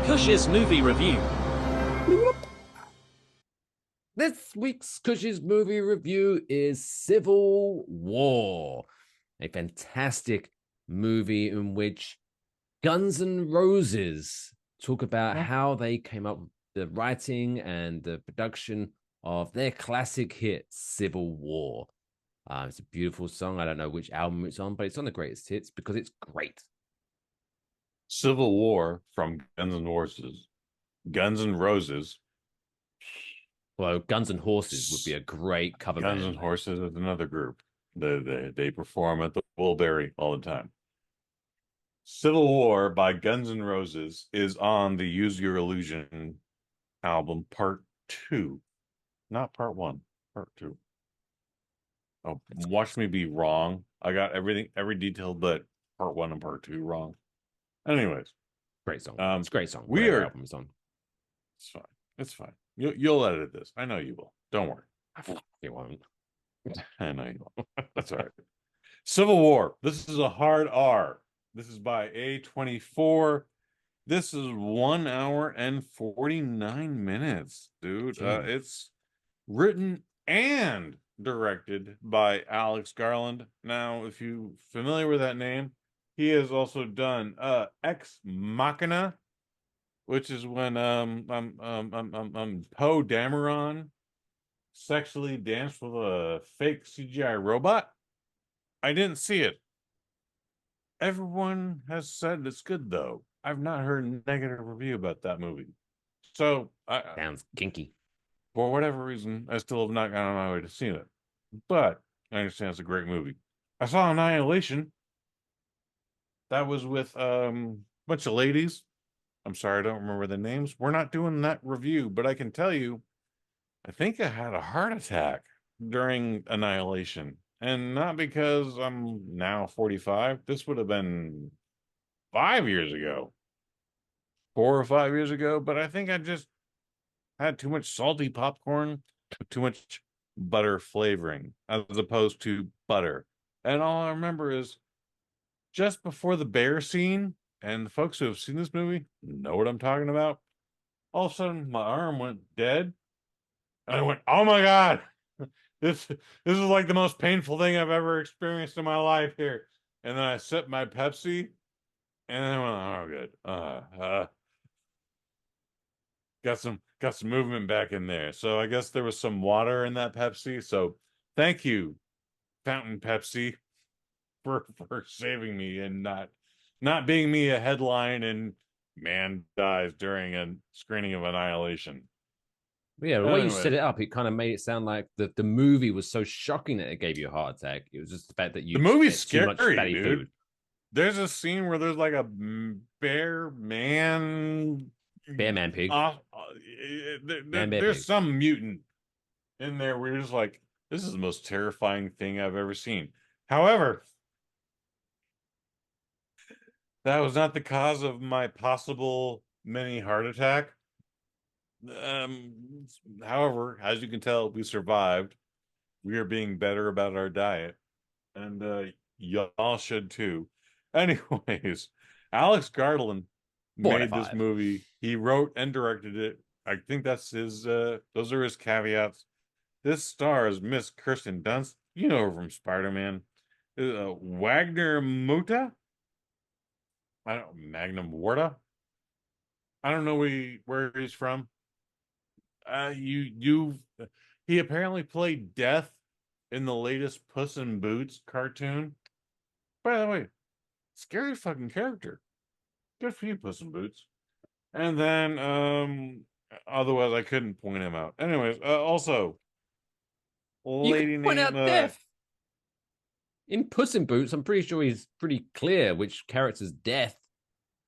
Kush's movie review. This week's Kush's movie review is Civil War, a fantastic movie in which Guns N' Roses talk about Huh? how they came up with the writing and the production of their classic hit, Civil War. It's a beautiful song. I don't know which album it's on, but it's on the greatest hits because it's great. Civil War from Guns N' Roses. Guns N' Roses. Well, Guns N' Horses would be a great cover Guns band N' name. Horses is another group. They perform at the Woolberry all the time. Civil War by Guns N' Roses is on the Use Your Illusion album, part 2. Not part 1, part 2. Oh, watch me be wrong. I got every detail but part 1 and part 2 wrong. Anyways, Great song. It's a great song. we Whatever are. album it's on. It's fine. It's fine. You'll edit this. I know you will. Don't worry. It won't. I know you will. That's all right. Civil War. This is a hard R. This is by A24. This is 1 hour and 49 minutes, dude. It's written and directed by Alex Garland. Now, if you're familiar with that name, he has also done Ex Machina, which is when Poe Dameron sexually danced with a fake CGI robot. I didn't see it. Everyone has said it's good though. I've not heard a negative review about that movie. So Sounds kinky. for whatever reason, I still have not gone on my way to see it. But I understand it's a great movie. I saw Annihilation. That was with a bunch of ladies. I'm sorry, I don't remember the names. We're not doing that review, but I can tell you, I think I had a heart attack during Annihilation. And not because I'm now 45. This would have been 5 years ago, 4 or 5 years ago. But I think I just had too much salty popcorn, too much butter flavoring as opposed to butter. And all I remember is just before the bear scene, and the folks who have seen this movie know what I'm talking about. All of a sudden, my arm went dead. And I went, oh my God, this is like the most painful thing I've ever experienced in my life here. And then I sipped my Pepsi, and I went, oh good. Got some movement back in there. So I guess there was some water in that Pepsi. So thank you, Fountain Pepsi, for saving me and not being me a headline and man dies during a screening of Annihilation. But yeah, the way you set Anyway, it up, it kind of made it sound like the movie was so shocking that it gave you a heart attack. It was just the fact that the you movie's ate too much scary, fatty dude. food. There's a scene where there's like a bear man, Bear man pig. Man bear there's pig. some mutant in there where you're just like, this is the most terrifying thing I've ever seen. However, that was not the cause of my possible mini heart attack. However, as you can tell, we survived. We are being better about our diet, and y'all should too. Anyways, Alex Garland Four out of made this five. movie. He wrote and directed it. I think that's his. Those are his caveats. This stars Miss Kirsten Dunst. You know her from Spider-Man. Wagner Muta. I don't Magnum Warta. I don't know where he's from. He apparently played Death in the latest Puss in Boots cartoon. By the way, scary fucking character. Good for you, Puss in Boots. And then otherwise I couldn't point him out. Anyways, also You can lady point name out death. In Puss in Boots, I'm pretty sure he's pretty clear which character's death.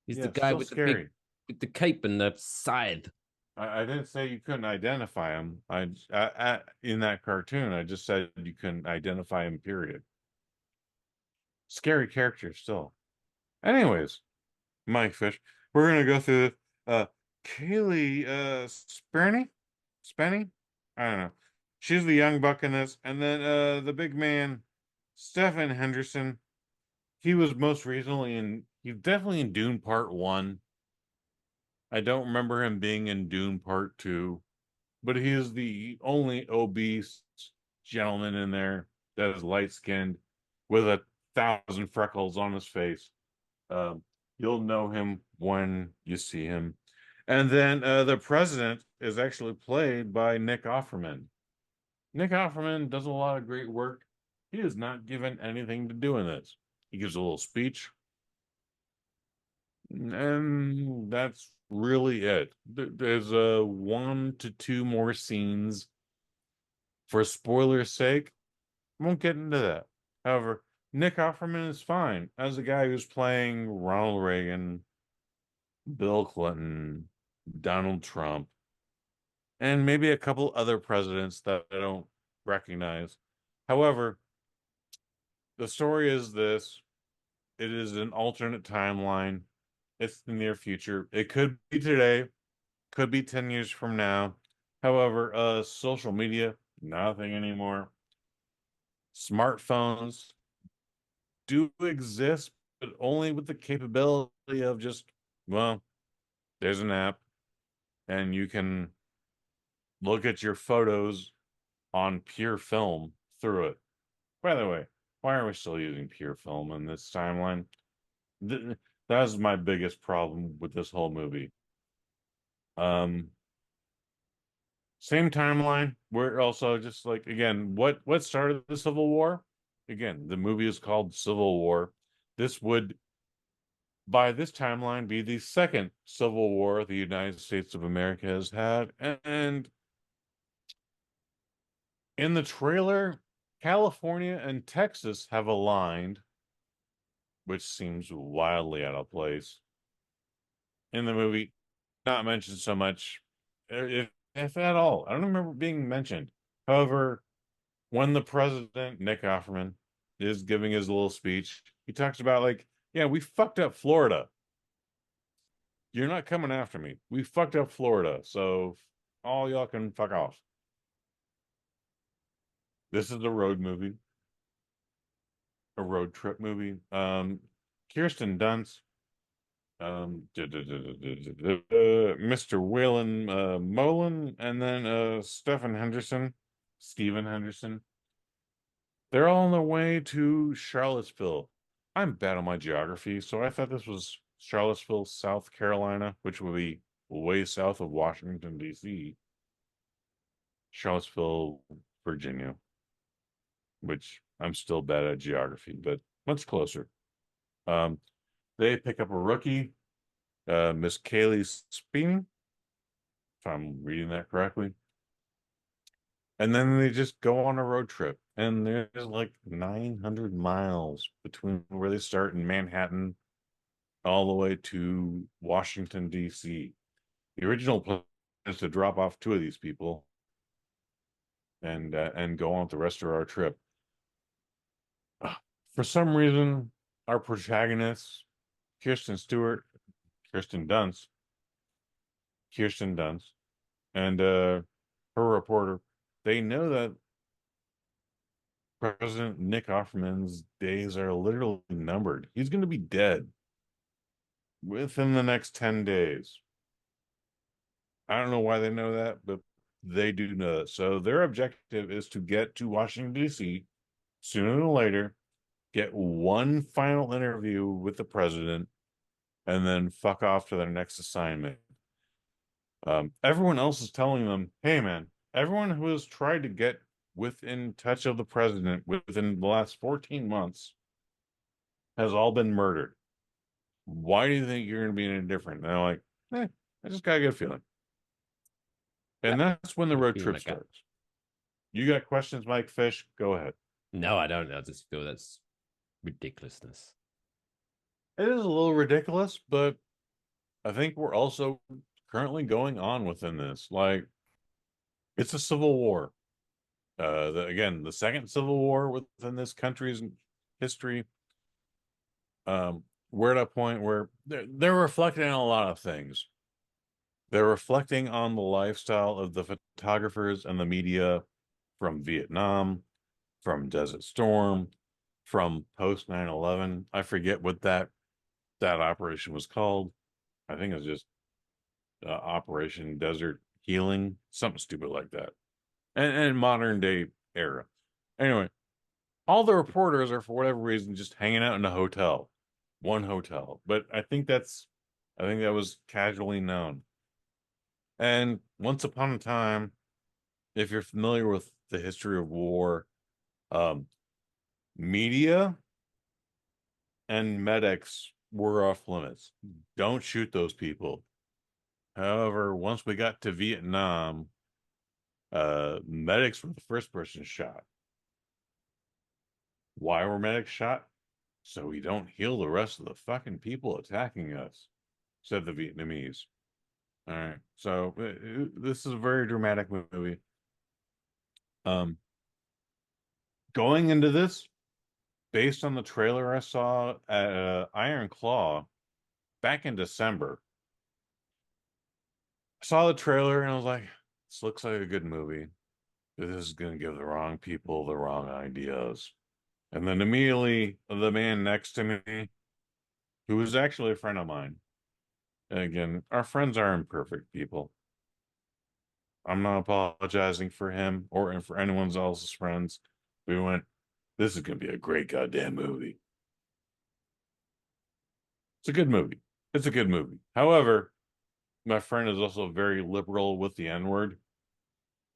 He's the yeah, guy still with the scary. big with the cape and the scythe. I didn't say you couldn't identify him. I in that cartoon, I just said you couldn't identify him, period. Scary character still. Anyways, Mike Fish. We're gonna go through Cailee Spaeny? I don't know. She's the young buck in this, and then the big man, Stephen Henderson. He was most recently he's definitely in Dune Part 1. I don't remember him being in Dune Part 2, but he is the only obese gentleman in there that is light skinned with 1,000 freckles on his face. Um, you'll know him when you see him. And then the president is actually played by Nick Offerman. Nick Offerman does a lot of great work. He is not given anything to do in this. He gives a little speech, and that's really it. There's 1 to 2 more scenes. For spoiler's sake, I won't get into that. However, Nick Offerman is fine as a guy who's playing Ronald Reagan, Bill Clinton, Donald Trump, and maybe a couple other presidents that I don't recognize. However, the story is this: it is an alternate timeline. It's the near future. It could be today, could be 10 years from now. However, social media, nothing anymore. Smartphones do exist, but only with the capability of just, well, there's an app and you can look at your photos on pure film through it. By the way, why are we still using pure film in this timeline? That's my biggest problem with this whole movie. Um, Same timeline. We're also just like, again, what started the Civil War? Again, the movie is called Civil War. This would, by this timeline, be the second Civil War the United States of America has had. And in the trailer, California and Texas have aligned, which seems wildly out of place. In the movie, not mentioned so much, if at all. I don't remember being mentioned. However, when the president, Nick Offerman, is giving his little speech, he talks about, like, yeah, we fucked up Florida. You're not coming after me. We fucked up Florida. So all y'all can fuck off. This is a road movie, a road trip movie. Kirsten Dunst, Mr. Waylon Molan, and then Stephen Henderson. They're all on their way to Charlottesville. I'm bad on my geography, so I thought this was Charlottesville, South Carolina, which would be way south of Washington, D.C. Charlottesville, Virginia, which I'm still bad at geography, but much closer. Um, they pick up a rookie, Miss Cailee Spaeny, if I'm reading that correctly. And then they just go on a road trip. And there's like 900 miles between where they start in Manhattan all the way to Washington, D.C. The original plan is to drop off 2 of these people and go on with the rest of our trip. For some reason, our protagonists, Kirsten Stewart, Kirsten Dunst, Kirsten Dunst, and her reporter, they know that President Nick Offerman's days are literally numbered. He's going to be dead within the next 10 days. I don't know why they know that, but they do know that. So their objective is to get to Washington, D.C. sooner than later, get one final interview with the president, and then fuck off to their next assignment. Everyone else is telling them, hey, man, everyone who has tried to get within touch of the president within the last 14 months has all been murdered. Why do you think you're going to be any different? And they're like, I just got a good feeling. And that's when the road trip starts. You got questions, Mike Fish? Go ahead. No, I don't. I just feel that's ridiculousness. It is a little ridiculous, but I think we're also currently going on within this. Like, it's a civil war. Again, the second civil war within this country's history. We're at a point where they're reflecting on a lot of things. They're reflecting on the lifestyle of the photographers and the media from Vietnam, from Desert Storm, from post 9/11. I forget what that operation was called. I think it was just Operation Desert Healing, something stupid like that, and modern day era. Anyway, all the reporters are for whatever reason just hanging out in a hotel, one hotel. But I think that was casually known. And once upon a time, if you're familiar with the history of war, um, media and medics were off limits. Don't shoot those people. However, once we got to Vietnam, medics were the first person shot. Why were medics shot? So we don't heal the rest of the fucking people attacking us, said the Vietnamese. All right. So this is a very dramatic movie. Um, Going into this, based on the trailer I saw at Iron Claw back in December, I saw the trailer and I was like, this looks like a good movie. This is going to give the wrong people the wrong ideas. And then immediately, the man next to me, who was actually a friend of mine, and again, our friends are imperfect people. I'm not apologizing for him or for anyone else's friends. We went, this is going to be a great goddamn movie. It's a good movie. It's a good movie. However, my friend is also very liberal with the N word.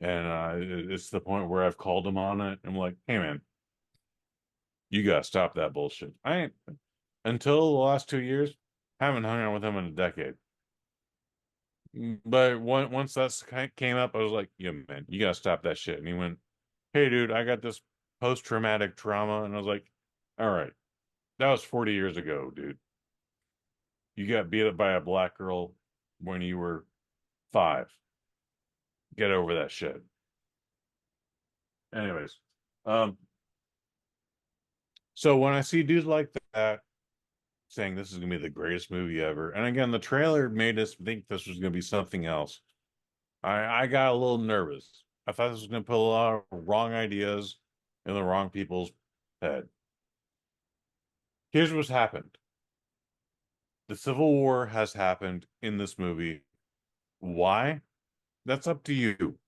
And it's the point where I've called him on it. I'm like, hey, man, you got to stop that bullshit. I ain't, until the last 2 years, haven't hung out with him in a decade. But once that came up, I was like, yeah, man, you got to stop that shit. And he went, hey, dude, I got this post-traumatic trauma. And I was like, all right, that was 40 years ago, dude. You got beat up by a black girl when you were 5. Get over that shit. Anyways, um, so when I see dudes like that saying this is gonna be the greatest movie ever, and again, the trailer made us think this was gonna be something else. I got a little nervous. I thought this was gonna put a lot of wrong ideas in the wrong people's head. Here's what's happened. The Civil War has happened in this movie. Why? That's up to you.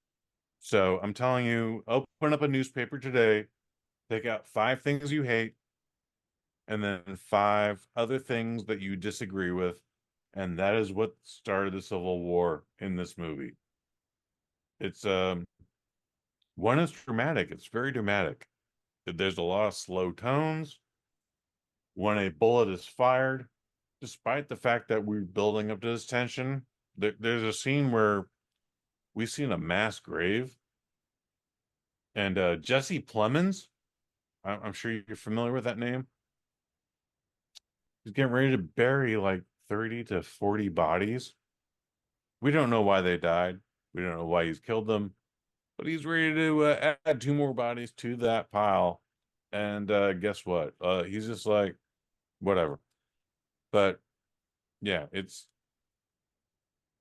So I'm telling you, open up a newspaper today, pick out 5 things you hate, and then 5 other things that you disagree with. And that is what started the Civil War in this movie. It's one is dramatic. It's very dramatic. There's a lot of slow tones. When a bullet is fired, despite the fact that we're building up to this tension, there's a scene where we've seen a mass grave. And Jesse Plemons, I'm sure you're familiar with that name. He's getting ready to bury like 30 to 40 bodies. We don't know why they died. We don't know why he's killed them, but he's ready to add 2 more bodies to that pile. And guess what? He's just like, whatever. But yeah, there's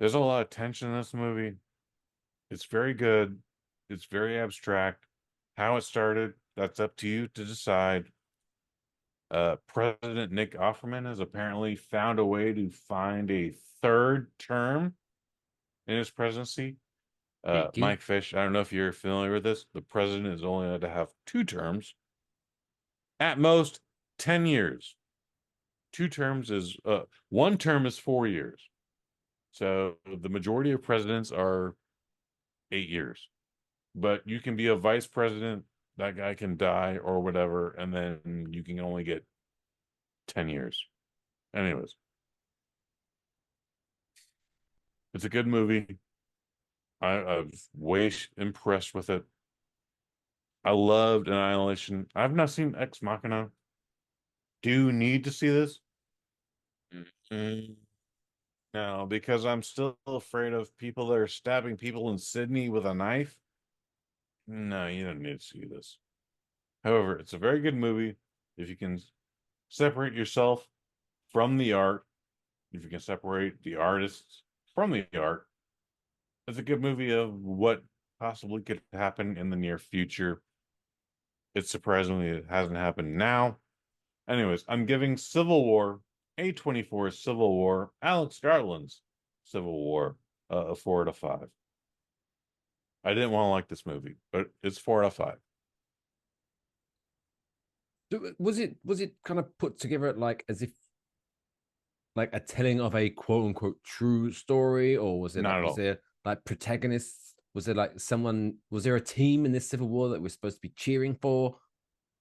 a lot of tension in this movie. It's very good. It's very abstract. How it started, that's up to you to decide. President Nick Offerman has apparently found a way to find a 3rd term in his presidency. Icky. Mike Fish, I don't know if you're familiar with this. The president is only allowed to have 2 terms, at most 10 years. 2 terms is 1 term is 4 years. So the majority of presidents are 8 years. But you can be a vice president, that guy can die or whatever, and then you can only get 10 years. Anyways, it's a good movie. I was way impressed with it. I loved Annihilation. I've not seen Ex Machina. Do you need to see this? Mm, no, because I'm still afraid of people that are stabbing people in Sydney with a knife. No, you don't need to see this. However, it's a very good movie. If you can separate yourself from the art, if you can separate the artists from the art, it's a good movie of what possibly could happen in the near future. It's surprisingly it hasn't happened now. Anyways, I'm giving Civil War, A24's Civil War, Alex Garland's Civil War, a 4 out of 5. I didn't want to like this movie, but it's 4 out of 5. Was it kind of put together like as if like a telling of a quote unquote true story, or was it Not like at was all. there like protagonists? Was there like someone? Was there a team in this civil war that we're supposed to be cheering for?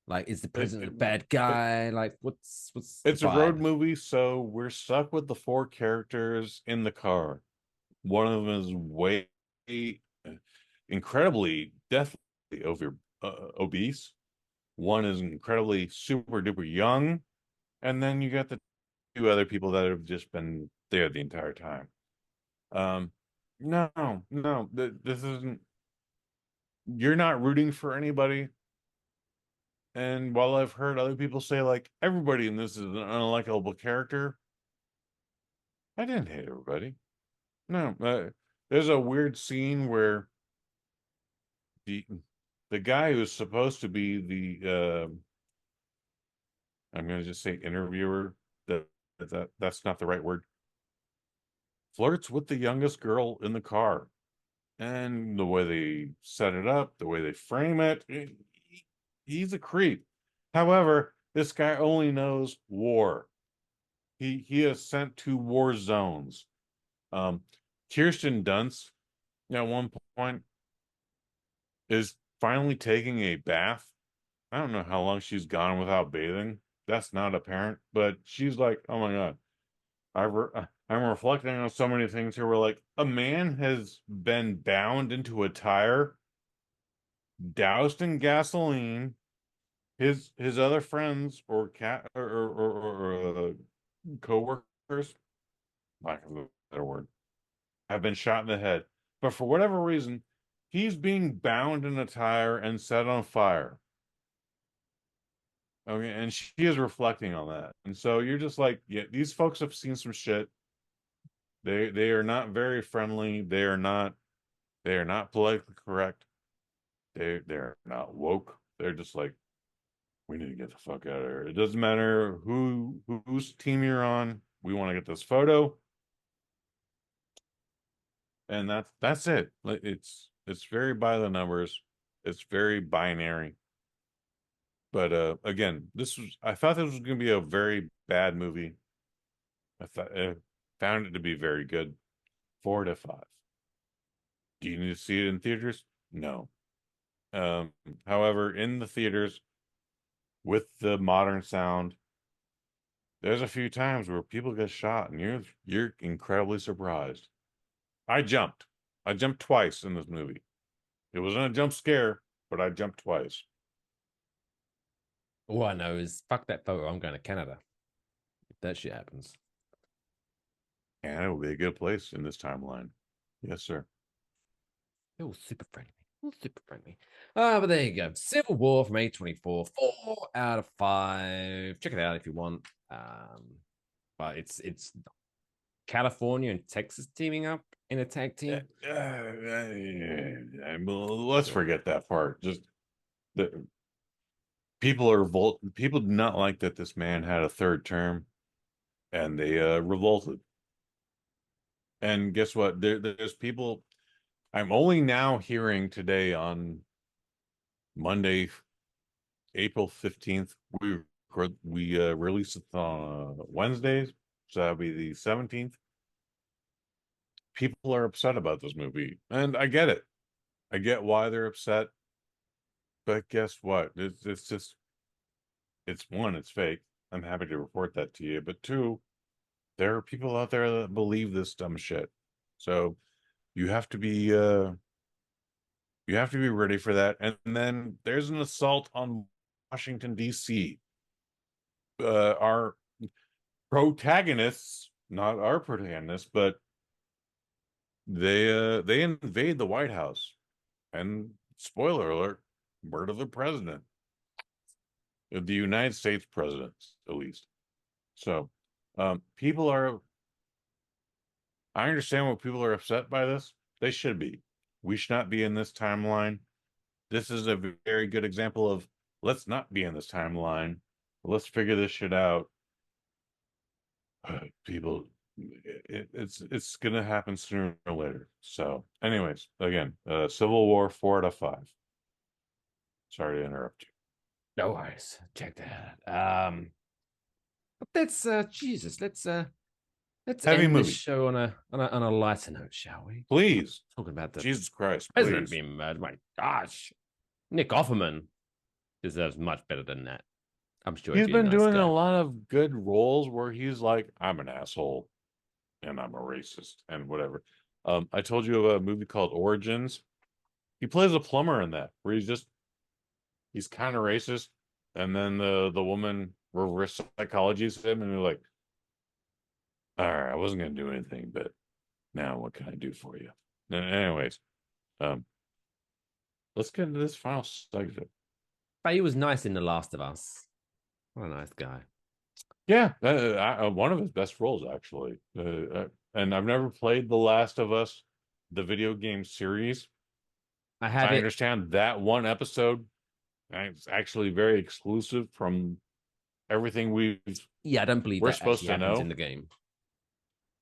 Like, is the It, president it, a bad it guy? Like, what's the it's a road vibe? movie, so we're stuck with the 4 characters in the car. One of them is way incredibly deathly obese. One is incredibly super duper young, and then you got the 2 other people that have just been there the entire time. Um, no, no, this isn't. You're not rooting for anybody. And while I've heard other people say like everybody in this is an unlikable character, I didn't hate everybody. No, there's a weird scene where the the guy who's supposed to be the I'm going to just say interviewer. That's not the right word. Flirts with the youngest girl in the car, and the way they set it up, the way they frame it, he's a creep. However, this guy only knows war. He is sent to war zones. Um, Kirsten Dunst at one point is finally taking a bath. I don't know how long she's gone without bathing. That's not apparent, but she's like, oh my God. I'm reflecting on so many things here where like a man has been bound into a tire, doused in gasoline. His other friends or cat or co-workers, lack of a better word, have been shot in the head. But for whatever reason, he's being bound in a tire and set on fire. Okay, and she is reflecting on that. And so you're just like, yeah, these folks have seen some shit. They are not very friendly. They are not politically correct. They're not woke. They're just like, we need to get the fuck out of here. It doesn't matter whose team you're on. We want to get this photo, and that's it. Like, it's very by the numbers. It's very binary. But again, I thought this was going to be a very bad movie. I found it to be very good. 4 to 5. Do you need to see it in theaters? No. Um, However, in the theaters with the modern sound, there's a few times where people get shot and you're incredibly surprised. I jumped. I jumped twice in this movie. It wasn't a jump scare, but I jumped twice. All I know is fuck that photo. I'm going to Canada if that shit happens. And it will be a good place in this timeline. Yes, sir. Oh, super friendly. Oh, super friendly. But there you go. Civil War from A24. 4 out of 5. Check it out if you want. But it's California and Texas teaming up in a tag team. Let's Sure. forget that part. Just the people do not like that this man had a third term, and they revolted. And guess what? There's people. I'm only now hearing today on Monday, April 15th. We release it on Wednesdays, so that'll be the 17th. People are upset about this movie, and I get it. I get why they're upset, but guess what? It's just it's one, it's fake. I'm happy to report that to you. But two, there are people out there that believe this dumb shit. So you have to be uh you have to be ready for that. And then there's an assault on Washington, D.C. Our protagonists, not our protagonists, but they invade the White House and spoiler alert, murder the president of the United States president, at least. So people are I understand what people are upset by this. They should be. We should not be in this timeline. This is a very good example of let's not be in this timeline. Let's figure this shit out. People It's gonna happen sooner or later. So, anyways, again, Civil War 4 out of 5. Sorry to interrupt you. No worries. Check that out. But let's Jesus, let's Heavy end this movie. show on a lighter note, shall we? Please. Talking about the Jesus Christ, president please. being murdered. My gosh, Nick Offerman deserves much better than that. I'm sure He's he'd be a been nice doing guy. a lot of good roles where he's like, I'm an asshole and I'm a racist and whatever. I told you of a movie called Origins. He plays a plumber in that, where he's kind of racist, and then the woman reverse psychologies him, and they're like, all right, I wasn't gonna do anything, but now what can I do for you? Anyways, let's get into this final segment. But he was nice in The Last of Us. What a nice guy. Yeah, one of his best roles, actually. And I've never played The Last of Us, the video game series. I have I it. understand that one episode. It's actually very exclusive from everything Yeah, I don't believe we're that supposed actually to happens know. in the game.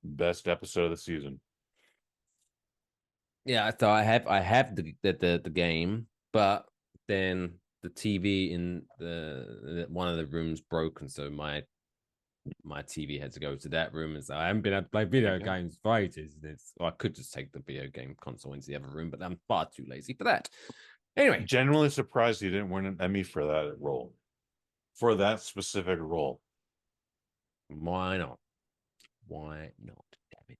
Best episode of the season. Yeah, so I have the game, but then the TV in the one of the rooms broke, and so my TV had to go to that room, and so I haven't been able to play video games for ages. So I could just take the video game console into the other room, but I'm far too lazy for that. Anyway, Genuinely surprised he didn't win an Emmy for that role, for that specific role. why not? Why not? Damn it!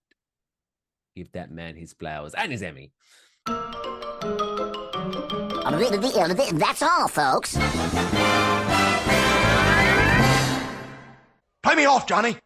Give that man his flowers and his Emmy. That's all, folks. Play me off, Johnny.